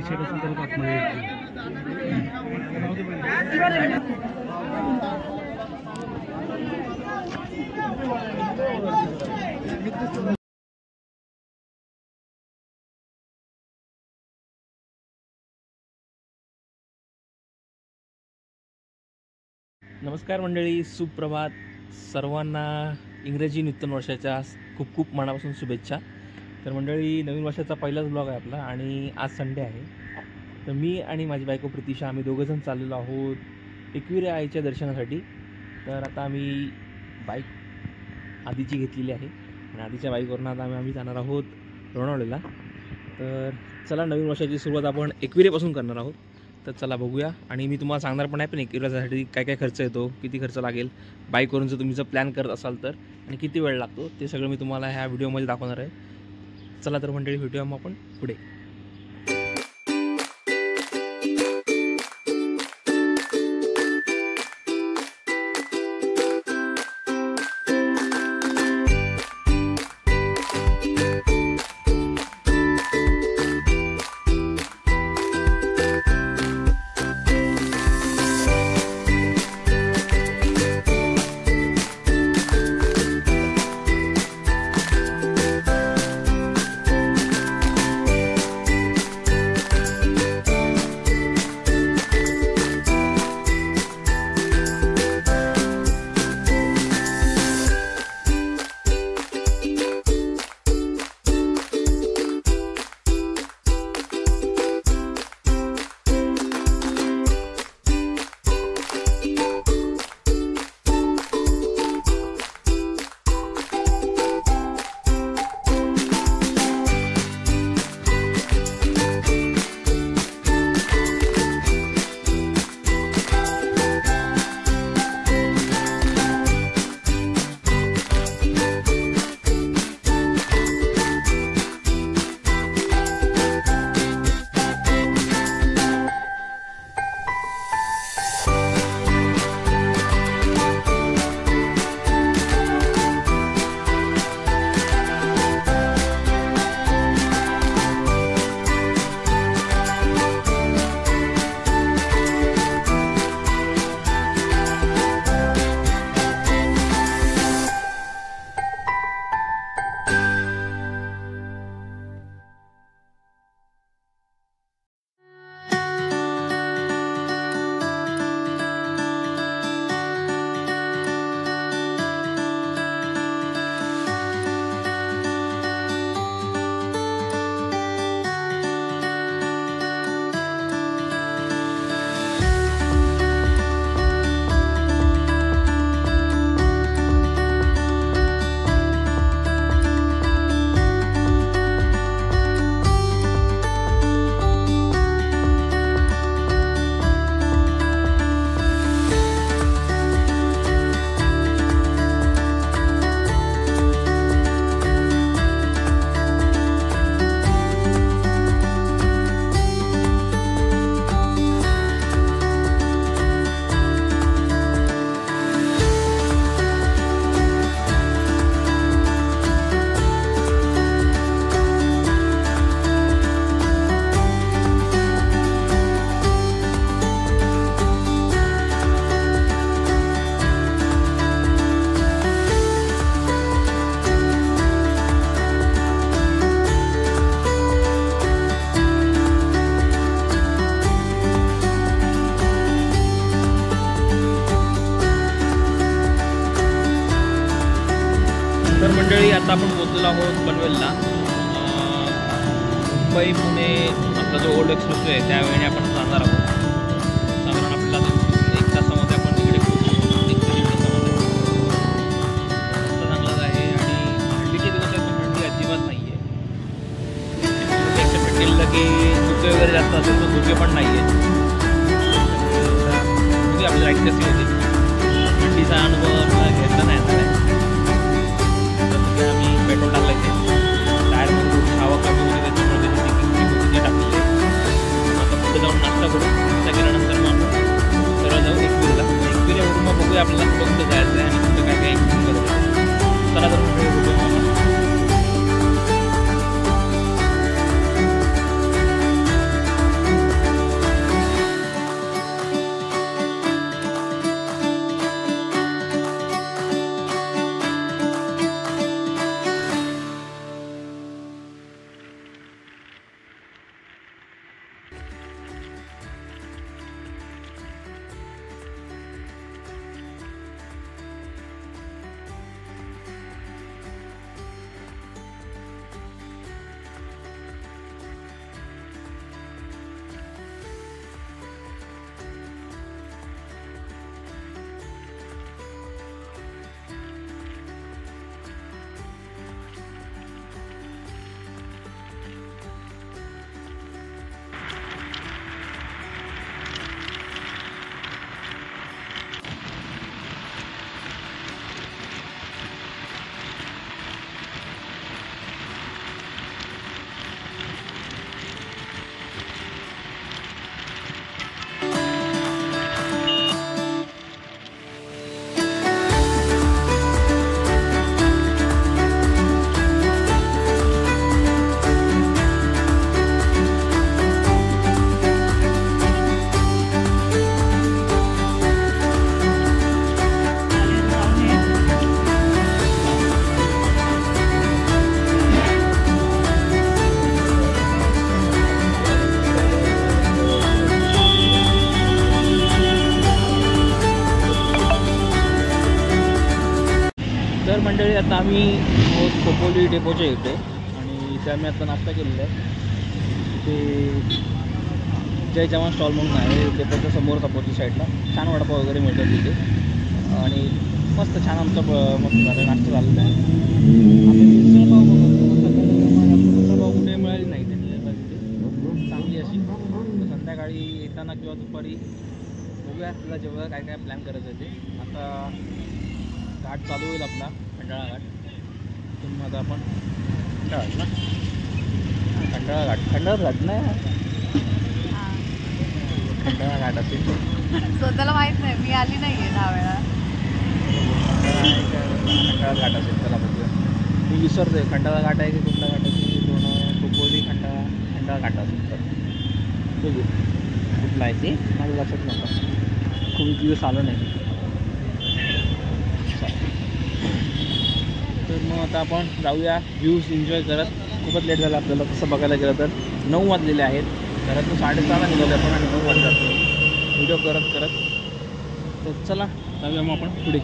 विषय कसा करत आतमध्ये नमस्कार मंडळी, सुप्रभात. सर्वांना इंग्रजी नूतन वर्षाच्या खूप खूप मनापासून शुभेच्छा. तर मंडळी, नवीन वर्षाचा पहिलाच ब्लॉग आहे आपला आणि आज संडे आहे. तर मी आणि माझी बायको प्रितिशा आम्ही दोघंजण चाललेलो आहोत एकविरा आईच्या दर्शनासाठी. तर आता आम्ही बाईक आधीची घेतलेली आहे आणि आधीच्या बाईकवरून आता आम्ही जाणार आहोत लोणावळ्याला. तर चला, नवीन वर्षाची सुरुवात आपण एकविरेपासून करणार आहोत. तर चला बघूया. आणि मी तुम्हाला सांगणार पण आहे पण एकविरासाठी काय काय खर्च येतो, किती खर्च लागेल, बाईकवरून जर तुम्ही प्लॅन करत असाल तर, आणि किती वेळ लागतो ते सगळं मी तुम्हाला ह्या व्हिडिओमध्ये दाखवणार आहे. चला तर मंडळी, भेटूया मग आपण पुढे. तर मंडळी, आता आपण पोहोचलेलो आहोत पनवेलला. मुंबई पुणे आपला जो ओल्ड एक्सप्रेस आहे त्यावेळी आपण जाणार आहोत. साधारण आपल्याला 1 तासामध्ये आपण तिकडे पोहोचू. 1 ते 1.5 तासामध्ये रस्ता चांगलाच आहे आणि थंडीचे दिवस आहेत पण थंडी अजिबात नाही आहे. एक्सेप्ट केलं की धुके वगैरे जास्त असेल तर धुके पण नाही आहेत. म्हणजे आपल्याला राईट कशी होते, थंडीचा अनुभव आपल्याला घेतला नाही येणार आहे. आम्ही पेट्रोल टाकलं ते टायरमध्ये हवा कमी होते त्याच्यामुळे ते टाकलेले. आता पुढे जाऊन नाश्ता करू. नाश्ता केल्यानंतर मग आपण सरळ जाऊ एकविरेला. एकविरेवरून मग बघूया आपल्याला कुठं जायचं आहे आणि कुठं काय काय एक्सप्लोर करायचं. चला तर आता आम्ही खोपोली डेपोच्या इथे आणि इथे आम्ही आता नाश्ता केलेला आहे. ते जय जवान स्टॉल म्हणून आहे डेपोच्या समोर अपोजिट साईडला. छान वडापाव वगैरे मिळतात तिथे आणि मस्त छान आमचा मस्त झाला नाश्ता झालेला आहे. आम्ही मिसळपाव बघतो मिसळपाव कुठे मिळाली नाही तिथे चांगली अशी. संध्याकाळी येताना किंवा दुपारी बघूया तुला जेव्हा काय काय प्लॅन करायचं आहे ते. आता घाट चालू होईल आपला खंडाळा घाट. तिथून मग आता आपण खंडाळा ना खंडाळा घाट नाही खंडाळा घाट असेल स्वतःला माहित नाही, मी आली नाहीये 10 वेळा. खंडाळा घाट असेल त्याला बघूया. मी विसरतोय खंडाळा घाट आहे की कुठला घाट आहे की दोन खोपोली खंडाळा घाट असेल तर बघू कुठला आहे ते माझ्या लक्षात नव्हतं. खूप दिवस आलो नाही. तर मग आता आपण जाऊया व्ह्यूज एन्जॉय करत. खूपच लेट झाला आपल्याला तसं बघायला गेलं तर 9 वाजलेले आहेत. घरातून 6:30ला निघालो आपण आणि 9 वाजता व्हिडिओ करत करत. तर चला जाऊया मग आपण पुढे.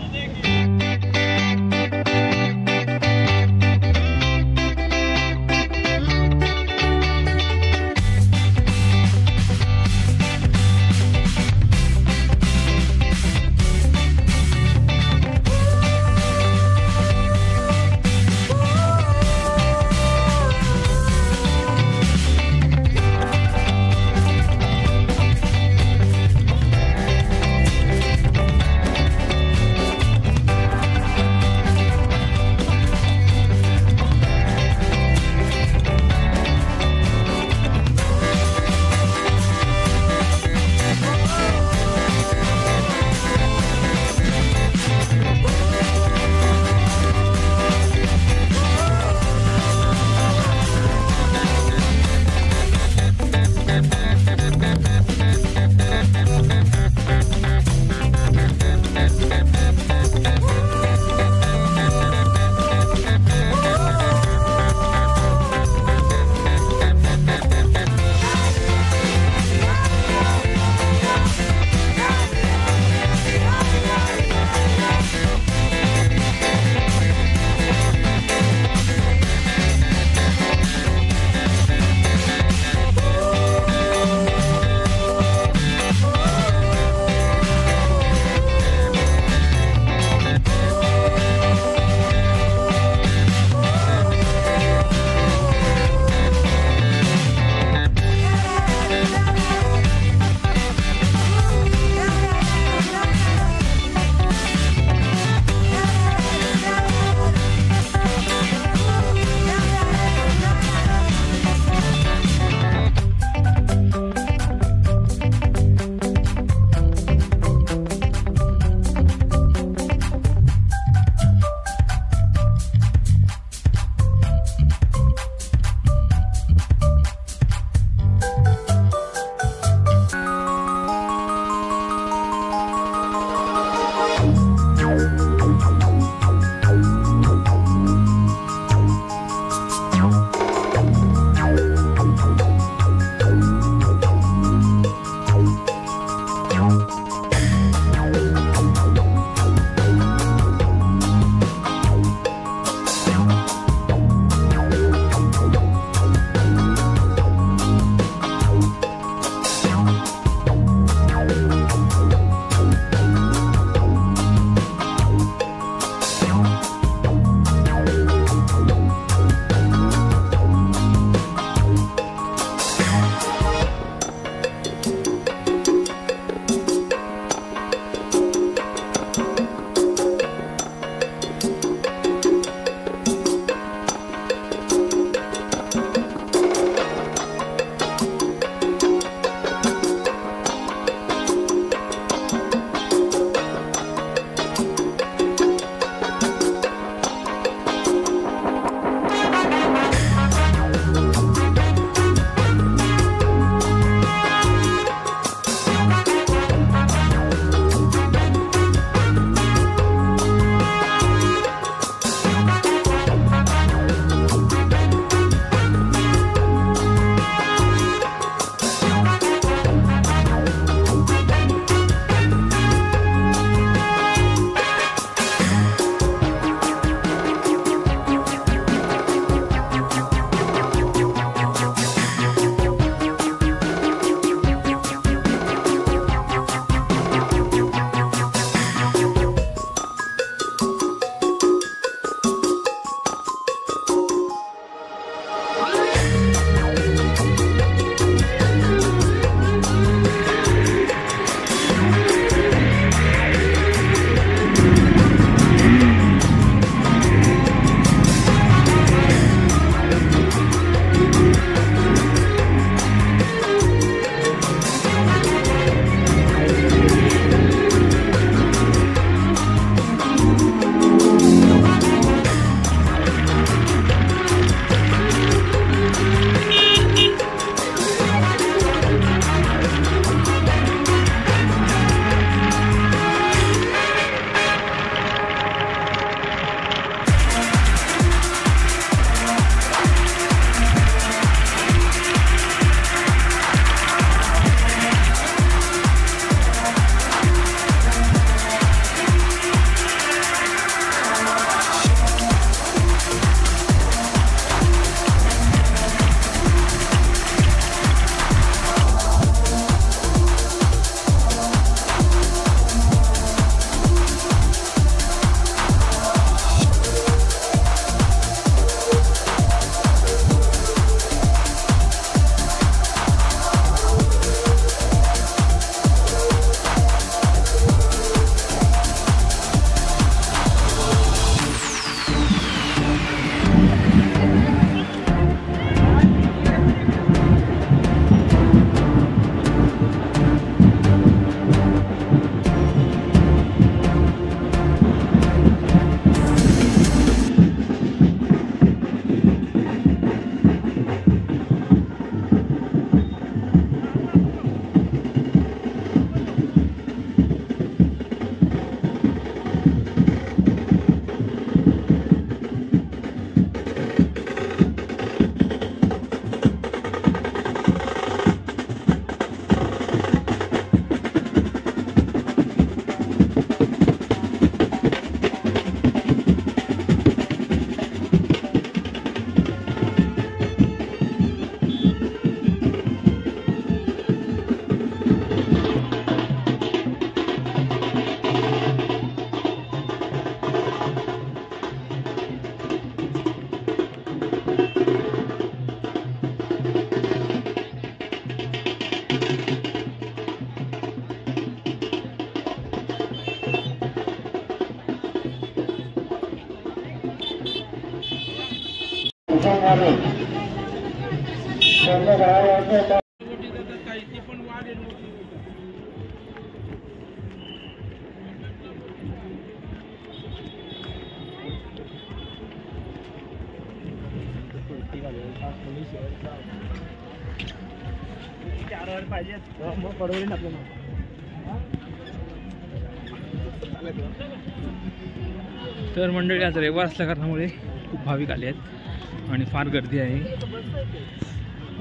तर मंडळी आज रविवार असल्या कारणामुळे खूप भाविक आले आहेत आणि फार गर्दी आहे.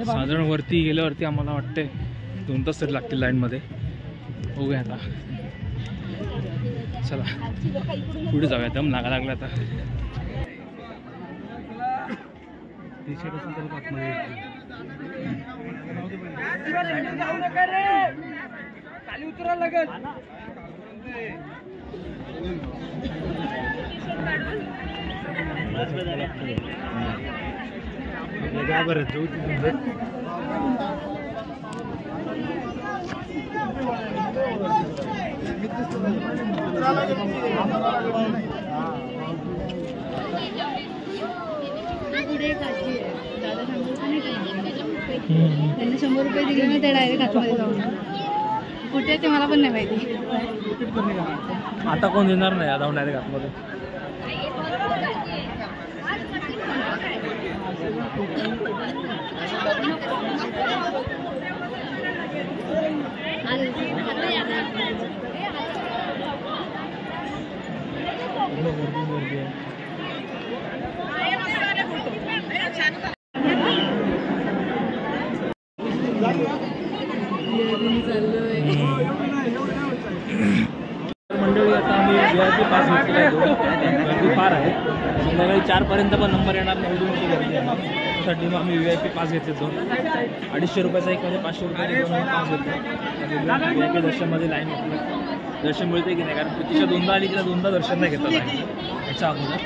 साधारण वरती गेल्यावरती आम्हाला वाटते 2 तास तरी लागतील लाईनमध्ये. बघूया आता, चला पुढे जाऊया. दम लागा लागला आता. खाली उतरा लागत. त्यांनी 100 रुपये दिले ना, ते डायरेक्ट आतमध्ये जाऊन. कुठे ते मला पण नाही माहिती. आता कोण देणार नाही आता डायरेक्ट आतमध्ये. मंडळी आता आम्ही VIP पास घेतलेला आहे. गर्दी फार आहे. संध्याकाळी 4पर्यंत पण नंबर येणार नाही, एवढी मोठी गर्दी आहे. त्यासाठी मग आम्ही VIP पास घेतले 250 रुपयाचा एक, म्हणजे 500 रुपयाचे 2 पास घेतले. VIP दर्शनमध्ये लाईन होती. दर्शन मिळते की नाही, कारण प्रतिशा 2दा आली की 2दा दर्शन नाही घेतलं लाईन याच्या अगोदर.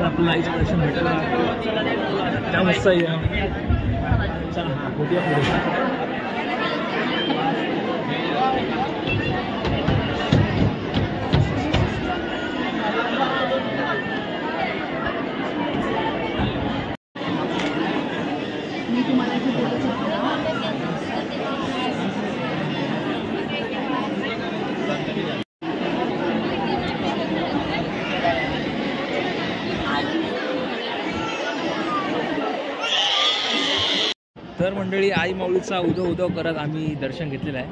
आपलं लाईचं दर्शन भेटलं त्या मस्त आहे. चला हां होती पुढे. तर मंडळी आई माऊलीचा उदो उदो करत आम्ही दर्शन घेतलेलं आहे.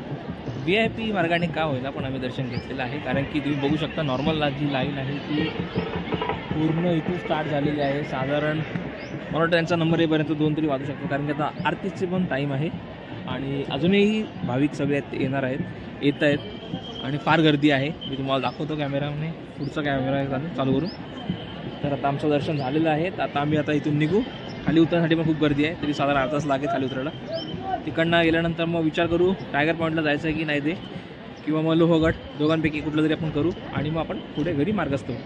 VIP मार्गाने का होईना पण आम्ही दर्शन घेतलेलं आहे, कारण की तुम्ही बघू शकता नॉर्मल जी लाईन आहे ती पूर्ण इथून स्टार्ट झालेली आहे. साधारण मला वाटतं त्यांचा नंबर येईपर्यंत 2 तरी वाजू शकतो, कारण की आता आरतीचे पण टाईम आहे आणि अजूनही भाविक सगळे येणार आहेत, येत आहेत आणि फार गर्दी आहे. मी तुम्हाला दाखवतो कॅमेराने, पुढचा कॅमेरा चालू करू. तर आता आमचं दर्शन झालेलं आहे. आता आम्ही आता इथून निघू. खाली उतरण्यासाठी पण खूप गर्दी आहे, तरी साधारण अर्धा तास लागेल खाली उतरायला. तिकडनं गेल्यानंतर मग विचार करू टायगर पॉईंटला जायचं आहे की नाही ते, किंवा मग लोहगड, दोघांपैकी कुठलं तरी आपण करू आणि मग आपण पुढे घरी मार्गस्थ होऊ.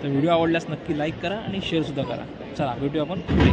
तर व्हिडिओ आवडल्यास नक्की लाईक करा आणि शेअरसुद्धा करा. चला भेटूया आपण पुढे.